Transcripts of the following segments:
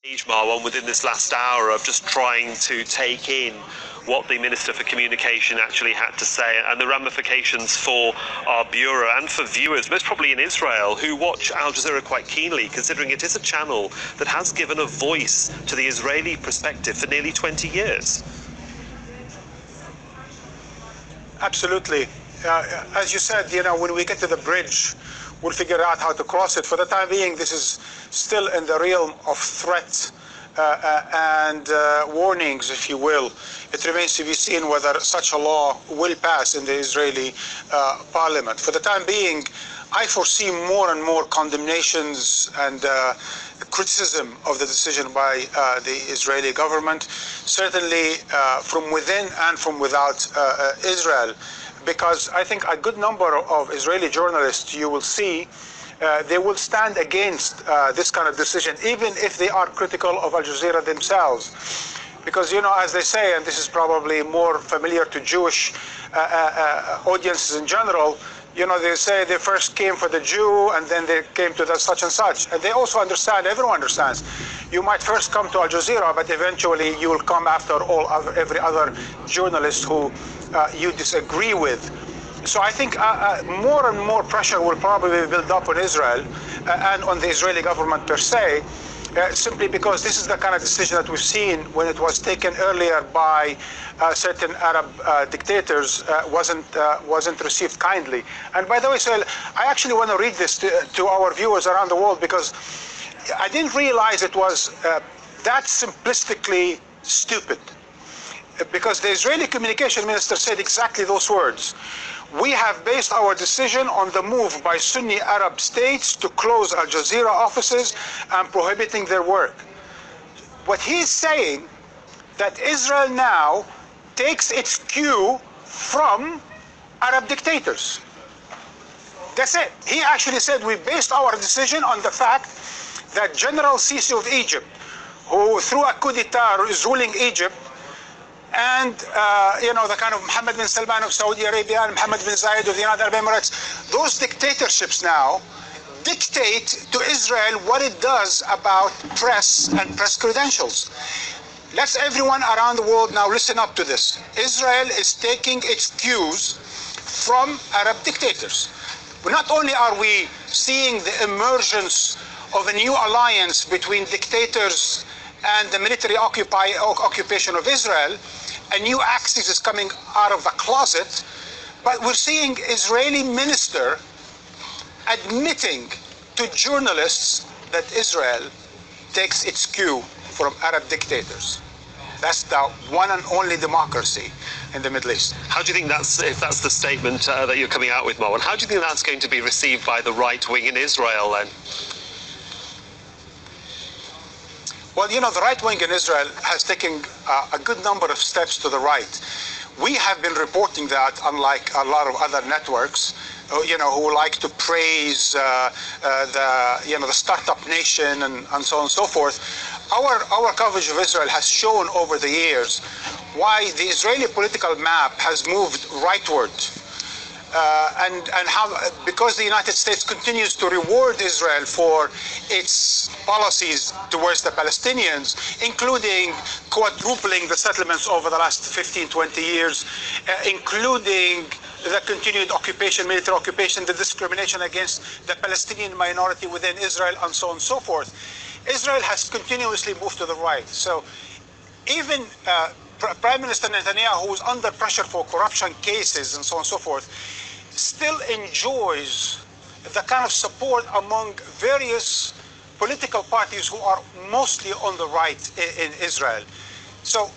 Marwan, within this last hour of just trying to take in what the Minister for Communication actually had to say and the ramifications for our bureau and for viewers, most probably in Israel, who watch Al Jazeera quite keenly, considering it is a channel that has given a voice to the Israeli perspective for nearly 20 years. Absolutely. As you said, when we get to the bridge, we'll figure out how to cross it. For the time being, this is still in the realm of threats and warnings, if you will. It remains to be seen whether such a law will pass in the Israeli parliament. For the time being, I foresee more and more condemnations and criticism of the decision by the Israeli government, certainly from within and from without Israel. Because I think a good number of Israeli journalists, you will see, they will stand against this kind of decision, even if they are critical of Al Jazeera themselves. Because, as they say, and this is probably more familiar to Jewish audiences in general, they say they first came for the Jew and then they came to the such and such. And they also understand, everyone understands, you might first come to Al Jazeera, but eventually you will come after every other journalist who you disagree with. So I think more and more pressure will probably build up on Israel and on the Israeli government per se, simply because this is the kind of decision that we've seen when it was taken earlier by certain Arab dictators wasn't received kindly. And by the way, Sahel, I actually want to read this to our viewers around the world, because I didn't realize it was that simplistically stupid. Because the Israeli communication minister said exactly those words. We have based our decision on the move by Sunni Arab states to close Al Jazeera offices and prohibiting their work. What he's saying, that Israel now takes its cue from Arab dictators. That's it. He actually said we based our decision on the fact that General Sisi of Egypt, who through a coup d'etat is ruling Egypt, and the kind of Mohammed bin Salman of Saudi Arabia and Mohammed bin Zayed of the United Arab Emirates, those dictatorships now dictate to Israel what it does about press and press credentials. Let's everyone around the world now listen up to this. Israel is taking its cues from Arab dictators. Not only are we seeing the emergence of a new alliance between dictators and the military occupation of Israel, a new axis is coming out of the closet, but we're seeing Israeli minister admitting to journalists that Israel takes its cue from Arab dictators. That's the one and only democracy in the Middle East. How do you think if that's the statement that you're coming out with, Marwan, how do you think that's going to be received by the right wing in Israel then? Well, the right wing in Israel has taken a good number of steps to the right. We have been reporting that, unlike a lot of other networks, who like to praise the startup nation and so on and so forth. Our coverage of Israel has shown over the years why the Israeli political map has moved rightward. And how, because the United States continues to reward Israel for its policies towards the Palestinians, including quadrupling the settlements over the last 15, 20 years, including the continued occupation, military occupation, the discrimination against the Palestinian minority within Israel, and so on and so forth. Israel has continuously moved to the right. So even Prime Minister Netanyahu, who is under pressure for corruption cases and so on and so forth, still enjoys the kind of support among various political parties who are mostly on the right in Israel. So,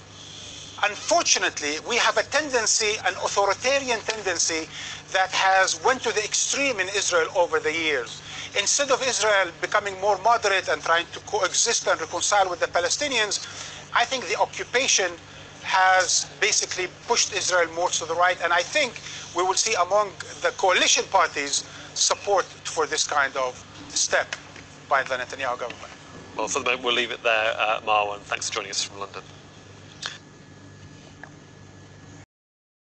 unfortunately, we have a tendency, an authoritarian tendency, that has went to the extreme in Israel over the years. Instead of Israel becoming more moderate and trying to coexist and reconcile with the Palestinians, I think the occupation has basically pushed Israel more to the right, and I think we will see among the coalition parties support for this kind of step by the Netanyahu government. Well, for the moment, we'll leave it there, Marwan. Thanks for joining us from London.